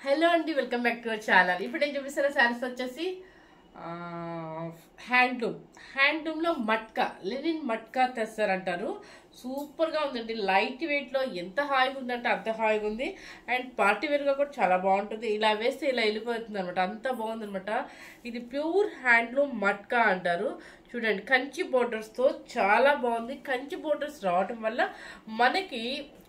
Hello అండి, welcome back to our channel. ఇప్పుడు నేను చూపిస్తున్న శారీస్ వచ్చేసి హ్యాండ్లూమ్లో మట్కా, లెనిన్ మట్కా తెస్తారు అంటారు. సూపర్గా ఉందండి. లైట్ వెయిట్లో ఎంత హాయిగా ఉందంటే అంత హాయిగా ఉంది. అండ్ పార్టీ వేర్గా కూడా చాలా బాగుంటుంది. ఇలా వేస్తే ఇలా వెళ్ళిపోతుంది అనమాట, అంత బాగుంది అనమాట. ఇది ప్యూర్ హ్యాండ్లూమ్ మట్కా అంటారు. చూడండి, కంచి బోర్డర్స్తో చాలా బాగుంది. కంచి బోర్డర్స్ రావటం వల్ల మనకి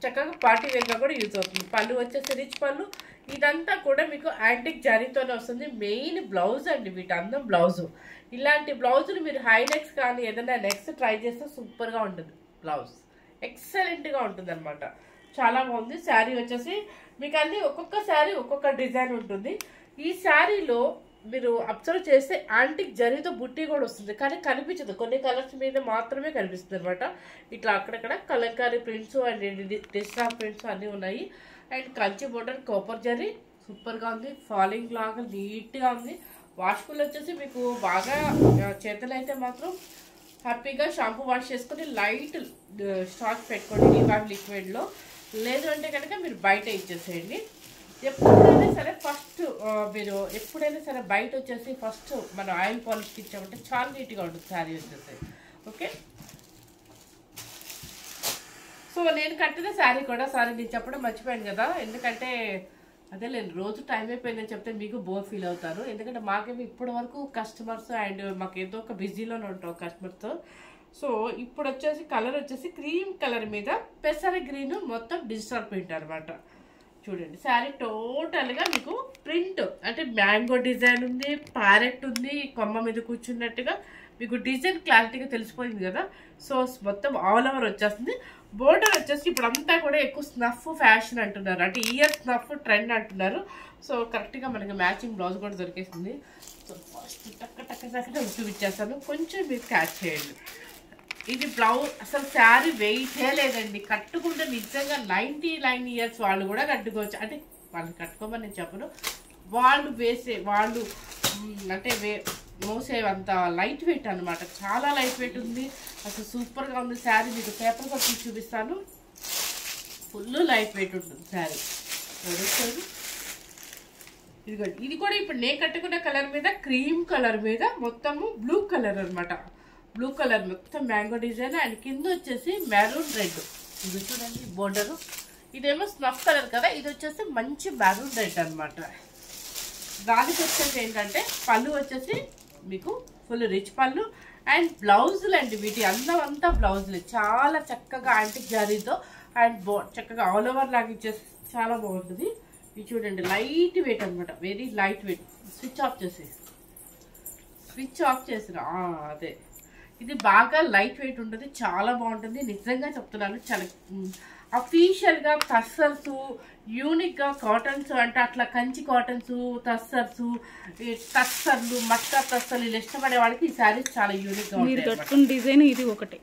చక్కగా పార్టీ వేర్గా కూడా యూజ్ అవుతుంది. పళ్ళు వచ్చేసి రిచ్ పళ్ళు. ఇదంతా కూడా మీకు యాంటిక్ జరీతోనే వస్తుంది. మెయిన్ బ్లౌజ్ అండి, వీటి అందం బ్లౌజు. ఇలాంటి బ్లౌజులు మీరు హైనెక్స్ కానీ ఏదైనా నెక్స్ట్ ట్రై చేస్తే సూపర్గా ఉంటుంది. బ్లౌజ్ ఎక్సలెంట్గా ఉంటుంది అనమాట. చాలా బాగుంది. శారీ వచ్చేసి మీకు అన్ని ఒక్కొక్క శారీ ఒక్కొక్క డిజైన్ ఉంటుంది. ఈ శారీలో మీరు అబ్జర్వ్ చేస్తే యాంటిక్ జరీతో బుట్టి కూడా వస్తుంది, కానీ కనిపించదు. కొన్ని కలర్స్ మీద మాత్రమే కనిపిస్తుంది అనమాట. ఇట్లా అక్కడక్కడ Kalamkari prints and digital prints అన్నీ ఉన్నాయి. And Kanchi border copper zari సూపర్గా ఉంది. ఫాలింగ్ లాగా నీట్గా ఉంది. వాష్ఫుల్ వచ్చేసి మీకు బాగా చేతులు అయితే మాత్రం హ్యాపీగా షాంపూ వాష్ చేసుకొని లైట్ స్టాక్ పెట్టుకోండి లివామ్ లిక్విడ్లో. లేదు అంటే కనుక మీరు బయట ఇచ్చేసేయండి. ఎప్పుడైనా సరే బయట వచ్చేసి ఫస్ట్ మనం ఆయిల్ పాలిష్కి ఇచ్చామంటే చాలా నీట్గా ఉంటుంది శారీ వచ్చేసి. ఓకే, సో నేను కట్టిన శారీ కూడా నేను చెప్పడం మర్చిపోయాను కదా, ఎందుకంటే అదే లేదు రోజు టైం అయిపోయిందని చెప్తే మీకు బోర్ ఫీల్ అవుతారు. ఎందుకంటే మాకేమో ఇప్పటి వరకు కస్టమర్స్ అండ్ మాకు ఏదో ఒక బిజీలోనే ఉంటాం కస్టమర్తో. సో ఇప్పుడు వచ్చేసి కలర్ వచ్చేసి క్రీమ్ కలర్ మీద పెసర గ్రీన్ మొత్తం డిజిటల్ ప్రింట్ అనమాట. చూడండి, శారీ టోటల్గా మీకు ప్రింట్ అంటే మ్యాంగో డిజైన్ ఉంది, ప్యారెట్ ఉంది, కొమ్మ మీద కూర్చున్నట్టుగా మీకు డిజైన్ క్లారిటీగా తెలిసిపోయింది కదా. సో మొత్తం ఆల్ ఓవర్ వచ్చేస్తుంది. బోర్డర్ వచ్చేసి ఇప్పుడు అంతా కూడా ఎక్కువ స్నఫ్ ఫ్యాషన్ అంటున్నారు, అంటే ఇయర్ స్నఫ్ ట్రెండ్ అంటున్నారు. సో కరెక్ట్గా మనకి మ్యాచింగ్ బ్లౌజ్ కూడా దొరికేసింది. సో ఫస్ట్ టక్క చూపించేస్తాను, కొంచెం మీరు క్యాచ్ చేయండి. ఇది బ్లౌజ్ అసలు శారీ వెయిటే లేదండి. కట్టుకుంటే నిజంగా 99 ఇయర్స్ వాళ్ళు కూడా కట్టుకోవచ్చు. అంటే వాళ్ళు కట్టుకోమని నేను చెప్పను, వాళ్ళు అంటే మోసేవంత లైట్ వెయిట్ అనమాట. చాలా లైట్ వెయిట్ ఉంది. అసలు సూపర్గా ఉంది శారీ. మీకు పేపర్ కూడా తీసి చూపిస్తాను. ఫుల్ లైట్ వెయిట్ ఉంటుంది శారీ. ఇదిగోండి, ఇది కూడా ఇప్పుడు నేను కట్టుకున్న కలర్ మీద క్రీమ్ కలర్ మీద మొత్తము బ్లూ కలర్ అనమాట. బ్లూ కలర్ మొత్తం మ్యాంగో డిజైన్ అండ్ కింద వచ్చేసి మెరూన్ రెడ్. ఇది చూడండి బోర్డరు. ఇదేమో స్నఫ్ కలర్ కదా, ఇది వచ్చేసి మంచి మెరూన్ రెడ్ అనమాట. దానికి వచ్చేసి ఏంటంటే పళ్ళు వచ్చేసి మీకు ఫుల్ రిచ్ పళ్ళు అండ్ బ్లౌజులు అండి. వీటి అందం అంతా బ్లౌజులు చాలా చక్కగా యాంటిక్ జారీతో అండ్ చక్కగా ఆల్ ఓవర్ లాగా ఇచ్చేసి చాలా బాగుంటుంది. ఇది చూడండి, లైట్ వెయిట్ అనమాట, very light weight. Switch off చేసిన అదే ఇది బాగా లైట్ వెయిట్ ఉంటుంది, చాలా బాగుంటుంది. నిజంగా చెప్తున్నాను, చాలా అఫీషియల్గా టస్సర్స్, యూనిక్గా కాటన్స్ అంటే అట్లా కంచి కాటన్స్, టస్సర్లు, మట్కా టస్సర్లు ఇలా ఇష్టపడే వాళ్ళకి ఈ శారీస్ చాలా యూనిక్గా ఉంటాయి. మీరు కట్టుకున్న డిజైన్ ఇది ఒకటే,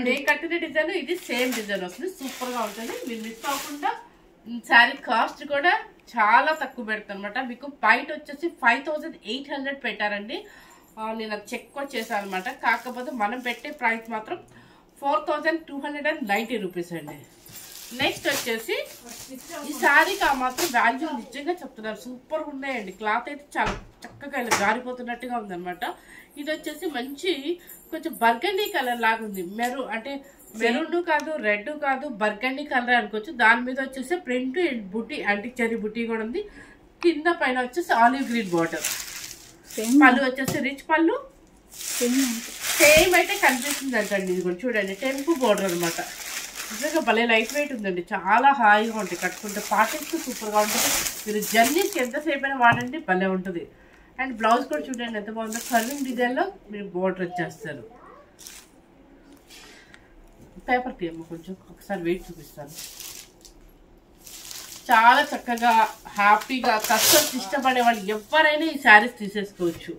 నేను కట్టిన డిజైన్ ఇది సేమ్ డిజైన్ వస్తుంది. సూపర్గా ఉంటుంది. మీరు మిస్ అవ్వకుండా. శారీ కాస్ట్ కూడా చాలా తక్కువ పెడతాను అనమాట. మీకు బయట వచ్చేసి 5800 పెట్టారండి. నేను అది చెక్ కూడా చేశాను అనమాట. కాకపోతే మనం పెట్టే ప్రైస్ మాత్రం 4290 రూపీస్ అండి. నెక్స్ట్ వచ్చేసి ఈ శారీకి ఆ మాత్రం వాల్యూ నిజంగా చెప్తున్నారు. సూపర్గా ఉన్నాయండి. క్లాత్ అయితే చాలా చక్కగా ఇలా జారిపోతున్నట్టుగా ఉందన్నమాట. ఇది వచ్చేసి మంచి కొంచెం బర్గండీ కలర్ లాగా ఉంది. మెరూన్ కాదు, రెడ్ కాదు, బర్గండీ కలర్ అనుకోవచ్చు. దాని మీద వచ్చేసి ప్రింట్ అండ్ బుట్టి, యాంటిక్ జరీ బుట్టి కూడా ఉంది. కింద పైన వచ్చేసి ఆలివ్ గ్రీన్ బార్డర్. పళ్ళు వచ్చేసి రిచ్ పళ్ళు సేమ్ అయితే కనిపిస్తుంది అంటండి. ఇది కూడా చూడండి, టెంపు బోర్డర్ అనమాట. నిజంగా భలే లైట్ వెయిట్ ఉందండి, చాలా హాయిగా ఉంటాయి కట్టుకుంటే. పార్టీస్కి సూపర్గా ఉంటుంది. మీరు జర్నీస్కి ఎంతసేపు అయినా వాడండి, భలే ఉంటుంది. అండ్ బ్లౌజ్ కూడా చూడండి ఎంత బాగుందో. కర్వింగ్ డిజైన్లో మీరు బోర్డర్ వచ్చేస్తారు. పేపర్ తీయమ్మ కొంచెం, ఒకసారి వెయిట్ చూపిస్తాను. చాలా చక్కగా హ్యాపీగా కస్టమర్స్ ఇష్టపడే వాళ్ళు ఎవరైనా ఈ శారీస్ తీసేసుకోవచ్చు.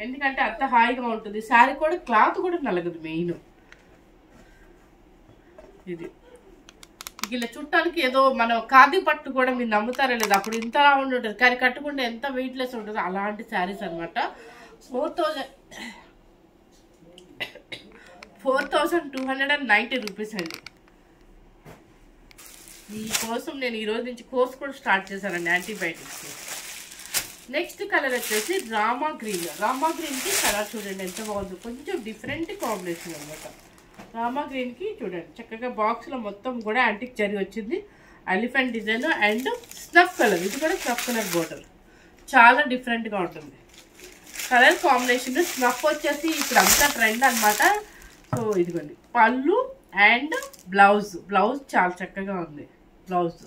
ఎందుకంటే అంత హాయిగా ఉంటుంది. శారీ కూడా క్లాత్ కూడా నలగదు. మెయిన్ ఇది ఇలా చుట్టానికి ఏదో మనం ఖాదీ పట్టు కూడా మీరు నమ్ముతారా లేదు, అప్పుడు ఇంత రౌండ్ ఉంటుంది, కానీ కట్టుకుంటే ఎంత వెయిట్లెస్ ఉంటుంది. అలాంటి శారీస్ అనమాట. 4290 రూపీస్ అండి. ఈ కోసం నేను ఈ రోజు నుంచి కోర్స్ కూడా స్టార్ట్ చేశానండి, యాంటీబయాటిక్స్. నెక్స్ట్ కలర్ వచ్చేసి రామా గ్రీన్. రామా గ్రీన్కి కలర్ చూడండి ఎంత బాగుంది, కొంచెం డిఫరెంట్ కాంబినేషన్ అనమాట. రామా గ్రీన్కి చూడండి చక్కగా బాక్స్లో మొత్తం కూడా యాంటిక్ జరీ వచ్చింది, elephant design and snuff colour. ఇది కూడా స్నఫ్ కలర్ బోర్డర్, చాలా డిఫరెంట్గా ఉంటుంది కలర్ కాంబినేషన్. స్నఫ్ వచ్చేసి ఇప్పుడు అంతా ట్రెండ్ అనమాట. సో ఇదిగోండి పళ్ళు అండ్ బ్లౌజ్. బ్లౌజ్ చాలా చక్కగా ఉంది బ్లౌజ్,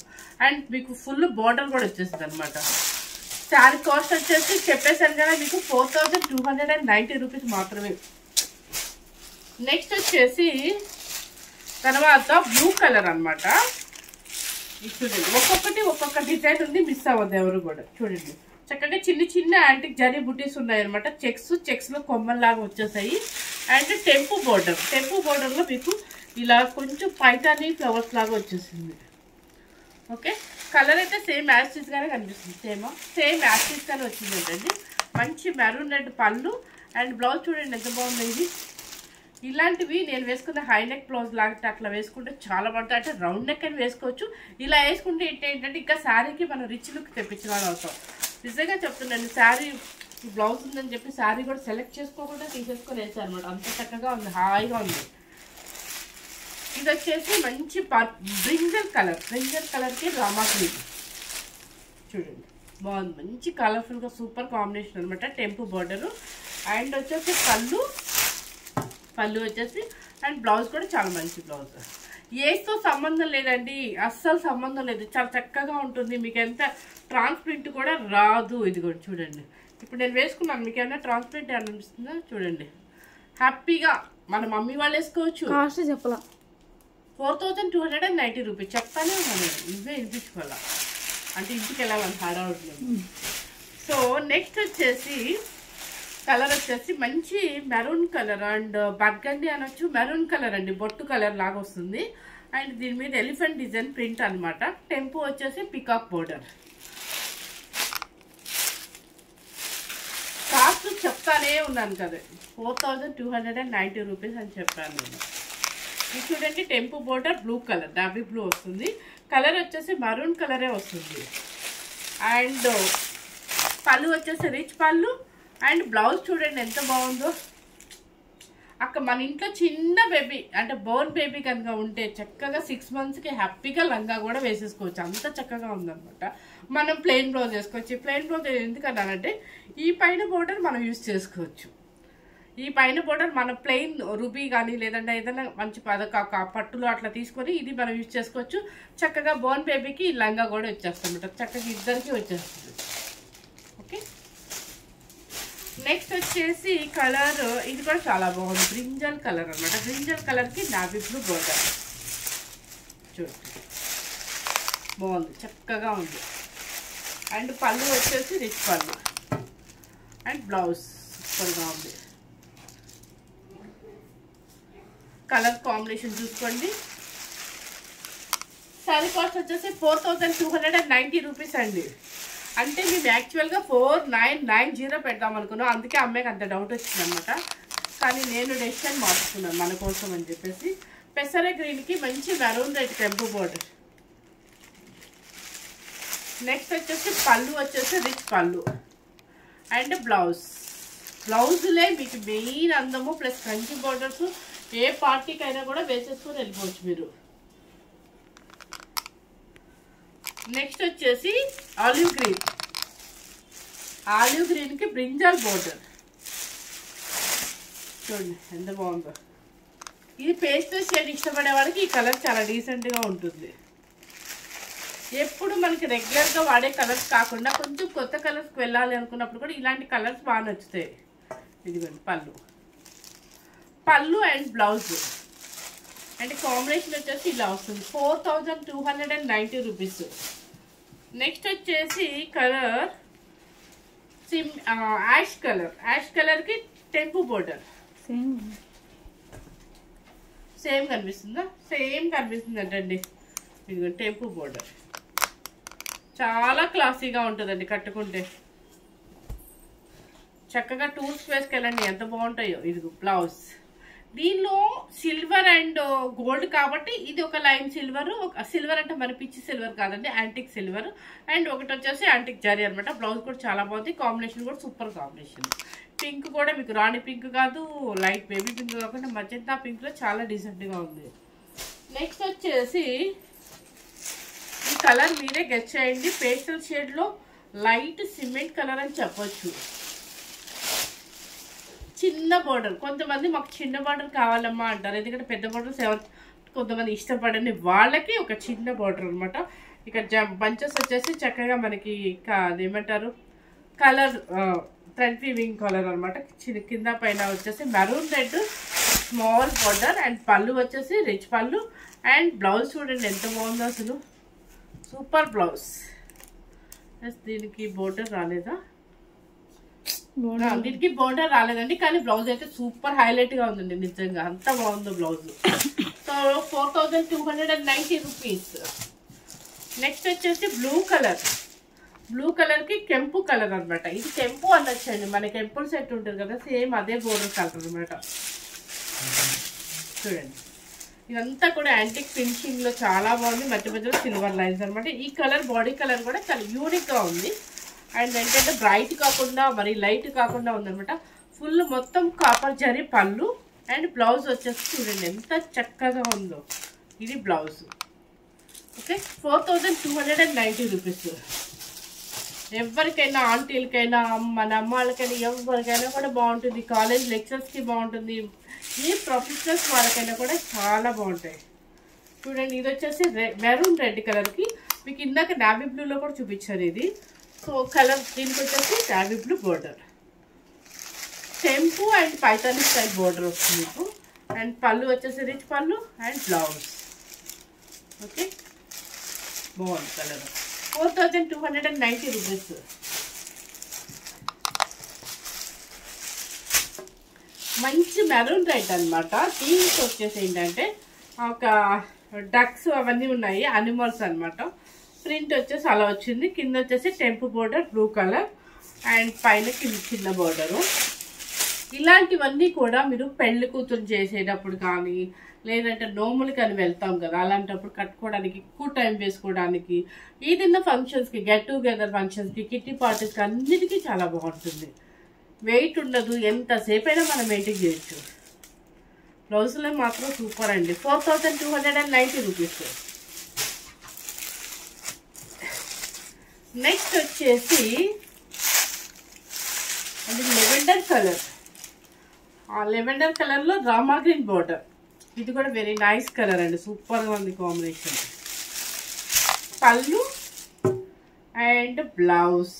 అండ్ మీకు ఫుల్ బోర్డర్ కూడా వచ్చేసింది అనమాట. శారీ కాస్ట్ వచ్చేసి చెప్పేసాను కదా మీకు 4290 రూపీస్ మాత్రమే. నెక్స్ట్ వచ్చేసి తర్వాత బ్లూ కలర్ అనమాట. చూడండి ఒక్కొక్కటి ఒక్కొక్క డిజైన్ ఉంది, మిస్ అవ్వద్దు ఎవరు కూడా. చూడండి చక్కగా చిన్న చిన్న యాంటిక్ జరీ బుటీస్ ఉన్నాయి అనమాట. చెక్స్లో కొమ్మల్లాగా వచ్చేసాయి. అండ్ టెంపు బోర్డర్లో మీకు ఇలా కొంచెం పైతాని ఫ్లవర్స్ లాగా వచ్చేసింది. ఓకే, కలర్ అయితే సేమ్ యాస్టిస్గానే కనిపిస్తుంది, సేమ్ యాస్టిస్గానే వచ్చింది ఏంటండి. మంచి మెరూన్ రెడ్ పళ్ళు అండ్ బ్లౌజ్ చూడండి ఎంత బాగుంది. ఇది ఇలాంటివి నేను వేసుకున్న హై నెక్ బ్లౌజ్ లాగా అట్లా వేసుకుంటే చాలా బాగుంటుంది. అంటే రౌండ్ నెక్ అని వేసుకోవచ్చు, ఇలా వేసుకుంటే ఏంటంటే ఇంకా శారీకి మనం రిచ్ లుక్ తెప్పించిన వాళ్ళు అవుతాం. నిజంగా చెప్తున్నాను, శారీ బ్లౌజ్ ఉందని చెప్పి శారీ కూడా సెలెక్ట్ చేసుకోకుండా తీసేసుకొని వేసాను అనమాట. అంత చక్కగా ఉంది, హాయిగా ఉంది. ఇది వచ్చేసి మంచి బ్రింజల్ కలర్కి రామా గ్రీన్ చూడండి బాగుంది, మంచి కలర్ఫుల్గా సూపర్ కాంబినేషన్ అనమాట. టెంపు బోర్డరు అండ్ వచ్చేసి పళ్ళు వచ్చేసి అండ్ బ్లౌజ్ కూడా చాలా మంచి బ్లౌజ్. ఏస్తో సంబంధం లేదండి, అస్సలు సంబంధం లేదు, చాలా చక్కగా ఉంటుంది. మీకు ఎంత ట్రాన్స్పరెంట్ కూడా రాదు. ఇది కూడా చూడండి, ఇప్పుడు నేను వేసుకున్నాను, మీకు ఏమైనా ట్రాన్స్పరెంట్ అనిపిస్తుందా? చూడండి హ్యాపీగా మన మమ్మీ వాళ్ళు వేసుకోవచ్చు. కాస్ట్ చెప్పలా 4290 రూపీస్ చెప్తానే ఉన్నాను, ఇవే వినిపించుకోవాలా అంటే ఇంటికి వెళ్ళాలని హడావుట్లేదు. సో నెక్స్ట్ వచ్చేసి కలర్ వచ్చేసి మంచి మెరూన్ కలర్ అండ్ బర్గండి అనొచ్చు, మెరూన్ కలర్ అండి, బొట్టు కలర్ లాగా వస్తుంది. అండ్ దీని మీద ఎలిఫెంట్ డిజైన్ ప్రింట్ అనమాట. టెంపు వచ్చేసి పికాక్ బోర్డర్. కాస్ట్ చెప్తానే ఉన్నాను కదా, 4290 రూపీస్ అని చెప్పాను నేను. ఇది చూడండి temple border blue colour, navy blue వస్తుంది. కలర్ వచ్చేసి మరూన్ కలరే వస్తుంది. అండ్ పళ్ళు వచ్చేసి రిచ్ పళ్ళు అండ్ బ్లౌజ్ చూడండి ఎంత బాగుందో. మన ఇంట్లో చిన్న బేబీ అంటే బోర్న్ బేబీ కనుక ఉంటే చక్కగా 6 monthsకి హ్యాపీగా లంగా కూడా వేసేసుకోవచ్చు, అంత చక్కగా ఉందన్నమాట. మనం ప్లెయిన్ బ్లౌజ్ వేసుకోవచ్చు. ప్లెయిన్ బ్లౌజ్ ఎందుకన్నానంటే ఈ పైన బోర్డర్ మనం యూజ్ చేసుకోవచ్చు. ఈ పైన బోర్డర్ మన ప్లెయిన్ రూబీ కానీ లేదంటే ఏదైనా మంచి పట్టులు అట్లా తీసుకొని ఇది మనం యూజ్ చేసుకోవచ్చు. చక్కగా బోర్న్ బేబీకి లంగా కూడా వచ్చేస్తామన్నమాట, చక్కగా ఇద్దరికి వచ్చేస్తుంది. ఓకే, నెక్స్ట్ వచ్చేసి కలర్ ఇది కూడా చాలా బాగుంది, బ్రింజల్ కలర్ అనమాట. బ్రింజల్ కలర్కి నావీ బ్లూ బోర్డర్ చూడండి బాగుంది, చక్కగా ఉంది. అండ్ పళ్ళు వచ్చేసి రిచ్ పళ్ళు అండ్ బ్లౌజ్ సూపర్గా ఉంది. కలర్ కాంబినేషన్ చూసుకోండి. శారీ కాస్ట్ వచ్చేసి 4290 రూపీస్ అండి. అంటే మేము యాక్చువల్గా 4990 పెడదాం అనుకున్నాం, అందుకే అమ్మాయికి అంత డౌట్ వచ్చింది అనమాట. కానీ నేను డెసిషన్ మార్చుకున్నాను మన కోసం అని చెప్పేసి. పెసర గ్రీన్కి మంచి మెరూన్ రెడ్ టెంపు బోర్డర్. నెక్స్ట్ వచ్చేసి పళ్ళు వచ్చేసి రిచ్ పళ్ళు అండ్ బ్లౌజులే మీకు మెయిన్ అందము, ప్లస్ కంచి బోర్డర్స్. ఏ పార్టీకైనా కూడా వేసేసుకొని వెళ్ళిపోవచ్చు మీరు. నెక్స్ట్ వచ్చేసి ఆలివ్ గ్రీన్కి బ్రింజాల్ బోర్డర్ చూడండి ఎంత బాగుందో. ఇది పేస్టల్ షేడ్ ఇష్టపడే వాళ్ళకి ఈ కలర్ చాలా డీసెంట్గా ఉంటుంది. ఎప్పుడు మనకి రెగ్యులర్గా వాడే కలర్స్ కాకుండా కొంచెం కొత్త కలర్స్కి వెళ్ళాలి అనుకున్నప్పుడు కూడా ఇలాంటి కలర్స్ బాగా నచ్చుతాయి. ఇదిగోండి పళ్ళు అండ్ బ్లౌజ్ అండ్ కాంబినేషన్ వచ్చేసి ఇలా వస్తుంది, 4290 రూపీస్. నెక్స్ట్ వచ్చేసి కలర్ యాష్ కలర్కి టెంపు బోర్డర్ సేమ్ కనిపిస్తుందా? సేమ్ కనిపిస్తుంది అంటండి. ఇదిగో టెంపు బోర్డర్ చాలా క్లాసీగా ఉంటుందండి కట్టుకుంటే. చక్కగా టూల్స్ వేసుకెళ్ళండి ఎంత బాగుంటాయో. ఇదిగో బ్లౌజ్ దీనిలో సిల్వర్ అండ్ గోల్డ్ కాబట్టి ఇది ఒక లైన్ సిల్వర్, ఒక సిల్వర్ అంటే మరి పిచ్చి సిల్వర్ కాదండి, యాంటిక్ సిల్వర్. అండ్ ఒకటి వచ్చేసి యాంటిక్ జరీ అనమాట. బ్లౌజ్ కూడా చాలా బాగుంది, కాంబినేషన్ కూడా సూపర్ కాంబినేషన్. పింక్ కూడా మీకు రాణి పింక్ కాదు, లైట్ బేబీ పింక్ కాకుండా మజంతా పింక్ లో చాలా డీసెంట్గా ఉంది. నెక్స్ట్ వచ్చేసి ఈ కలర్ మీరే గెస్ చేయండి. పేస్టల్ షేడ్ లో లైట్ సిమెంట్ కలర్ అని చెప్పొచ్చు. చిన్న బార్డర్, కొంతమంది మాకు చిన్న బార్డర్ కావాలమ్మా అంటారు, ఎందుకంటే పెద్ద బార్డర్ కొంతమంది ఇష్టపడని వాళ్ళకి ఒక చిన్న బార్డర్ అనమాట. ఇక్కడ బంచెస్ వచ్చేసి చక్కగా మనకి అదేమంటారు కలర్ థ్రెడ్ వీవింగ్ కలర్ అనమాట. కింద పైన వచ్చేసి maroon red small border and పళ్ళు వచ్చేసి రిచ్ పళ్ళు. అండ్ బ్లౌజ్ చూడండి ఎంత బాగుందో అసలు, సూపర్ బ్లౌజ్. దీనికి బోర్డర్ రాలేదా? దీనికి బోర్డర్ రాలేదండి, కానీ బ్లౌజ్ అయితే సూపర్ హైలైట్ గా ఉందండి, నిజంగా అంత బాగుందో బ్లౌజ్. So 4290 rupees. నెక్స్ట్ వచ్చేసి బ్లూ కలర్, బ్లూ కలర్ కి కెంపు కలర్ అనమాట. ఇది కెంపు అనొచ్చండి, మన కెంపుల్ సెట్ ఉంటుంది కదా సేమ్ అదే బోర్డర్ కలర్ అనమాట. చూడండి ఇదంతా కూడా యాంటిక్ ఫినిషింగ్ లో చాలా బాగుంది, మధ్య మధ్యలో సిల్వర్ లైన్స్ అనమాట. ఈ కలర్ బాడీ కలర్ కూడా చాలా యూనిక్ గా ఉంది. అండ్ ఏంటంటే బ్రైట్ కాకుండా మరి లైట్ కాకుండా ఉందనమాట. ఫుల్ మొత్తం కాపర్ జరీ పళ్ళు అండ్ బ్లౌజ్ వచ్చేసి చూడండి ఎంత చక్కగా ఉందో. ఇది బ్లౌజ్. Okay 4290 rupees. ఎవరికైనా ఆంటీలకైనా మన అమ్మాళ్ళకైనా ఎవరికైనా కూడా బాగుంటుంది, కాలేజ్ లెక్చర్స్కి బాగుంటుంది, ఈ ప్రొఫెషనల్స్ వాళ్ళకైనా కూడా చాలా బాగుంటాయి. చూడండి ఇది వచ్చేసి మెరూన్ రెడ్ కలర్కి, మీకు ఇందాక నావీ బ్లూలో కూడా చూపించాను ఇది. సో కలర్ దీనికి వచ్చేసి navy blue border, temple and Paithani style border వస్తుంది మీకు. అండ్ పళ్ళు వచ్చేసి రిచ్ పళ్ళు అండ్ బ్లౌజ్. ఓకే బాగుంది కలర్. 4290 రూపీస్. మంచి మెరూన్ రెడ్ అనమాట. దీనికి వచ్చేసి ఏంటంటే ఒక డక్స్ అవన్నీ ఉన్నాయి, అనిమల్స్ అనమాట. ప్రింట్ వచ్చేసి అలా వచ్చింది. కింద వచ్చేసి టెంపు బోర్డర్ బ్లూ కలర్ అండ్ పైన చిన్న బోర్డరు. ఇలాంటివన్నీ కూడా మీరు పెళ్లి కూతురు చేసేటప్పుడు కానీ లేదంటే నోములు కానీ వెళ్తాం కదా, అలాంటప్పుడు కట్టుకోవడానికి ఎక్కువ టైం వేసుకోవడానికి, ఏదైనా ఫంక్షన్స్కి గెట్ టుగెదర్ ఫంక్షన్స్కి కిట్టి పార్టీస్కి అన్నిటికీ చాలా బాగుంటుంది. వెయిట్ ఉండదు, ఎంతసేపు అయినా మనం మెయింటైన్ చేయొచ్చు. బ్లౌజులో మాత్రం సూపర్ అండి. 4290 రూపీస్. నెక్స్ట్ వచ్చేసి అది లెవెండర్ కలర్. ఆ లెవెండర్ కలర్లో రామా గ్రీన్ బోర్డర్. ఇది కూడా వెరీ నైస్ కలర్ అండి, సూపర్గా ఉంది కాంబినేషన్. పళ్ళు అండ్ బ్లౌజ్.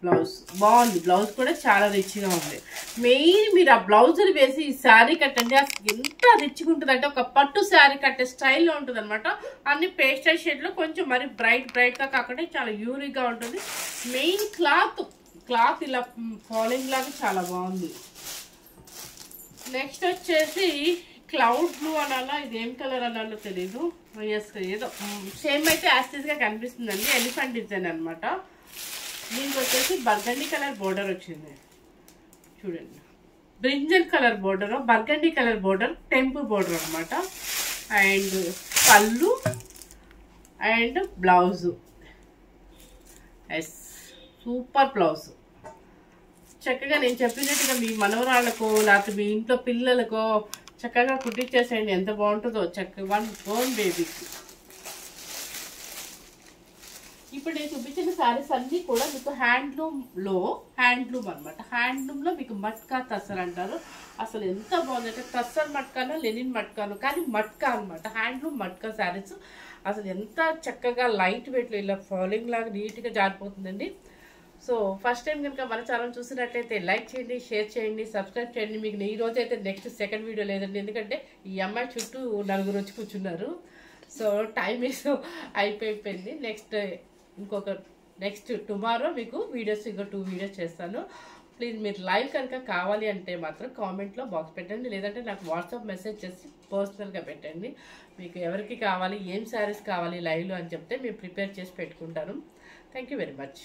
బ్లౌజ్ బాగుంది, బ్లౌజ్ కూడా చాలా రిచ్గా ఉంది. మెయిన్ మీరు ఆ బ్లౌజులు వేసి ఈ శారీ కట్టండి, అసలు ఎంత రిచ్గా ఉంటుంది అంటే ఒక పట్టు శారీ కట్టే స్టైల్లో ఉంటుంది అనమాట. అన్ని పేస్టల్ షేడ్లో కొంచెం మరి బ్రైట్గా కాకుండా చాలా యూనిక్గా ఉంటుంది. మెయిన్ క్లాత్ ఇలా ఫాలింగ్ లాగా చాలా బాగుంది. నెక్స్ట్ వచ్చేసి క్లౌడ్ బ్లూ అనాలా, ఇది ఏం కలర్ అనాలో తెలీదు, ఏదో సేమ్ అయితే యాస్టిస్గా కనిపిస్తుందండి. ఎలిఫెంట్ డిజైన్ అనమాట. దీనికి వచ్చేసి బర్గండీ కలర్ బోర్డర్ వచ్చింది. చూడండి brinjal colour border, burgundy colour border, temple border అనమాట. అండ్ పళ్ళు and blouse. Yes super blouse. చక్కగా నేను చెప్పినట్టుగా మీ మనవరాళ్ళకో లేకపోతే మీ ఇంట్లో పిల్లలకో చక్కగా కుట్టించేసేయండి, ఎంత బాగుంటుందో చక్కగా బోన్ బేబీకి. ఇప్పుడు నేను చూపించిన శారీస్ అన్నీ కూడా మీకు హ్యాండ్లూమ్ అనమాట. హ్యాండ్లూమ్లో మీకు మట్కా తస్సర్ అంటారు. అసలు ఎంత బాగుందంటే తస్సర్ మట్కానో లెనిన్ మట్కానో, కానీ మట్కా అనమాట. హ్యాండ్లూమ్ మట్కా శారీస్ అసలు ఎంత చక్కగా లైట్ వెయిట్లో ఇలా ఫాలింగ్ లాగా నీట్గా జారిపోతుందండి. సో ఫస్ట్ టైం కనుక మన ఛానల్ చూసినట్లయితే లైక్ చేయండి, షేర్ చేయండి, సబ్స్క్రైబ్ చేయండి. మీకు ఈ రోజు అయితే నెక్స్ట్ సెకండ్ వీడియో లేదండి, ఎందుకంటే ఈ అమ్మాయి చుట్టూ 4 వచ్చి కూర్చున్నారు. సో టైం అయిపోయింది. నెక్స్ట్ టుమారో మీకు వీడియోస్ ఇంకా 2 వీడియోస్ చేస్తాను. ప్లీజ్ మీరు లైవ్ కనుక కావాలి అంటే మాత్రం కామెంట్లో బాక్స్ పెట్టండి, లేదంటే నాకు వాట్సాప్ మెసేజ్ చేసి పర్సనల్గా పెట్టండి. మీకు ఎవరికి కావాలి, ఏం శారీస్ కావాలి లైవ్లో అని చెప్తే మేము ప్రిపేర్ చేసి పెట్టుకుంటాను. Thank you very much.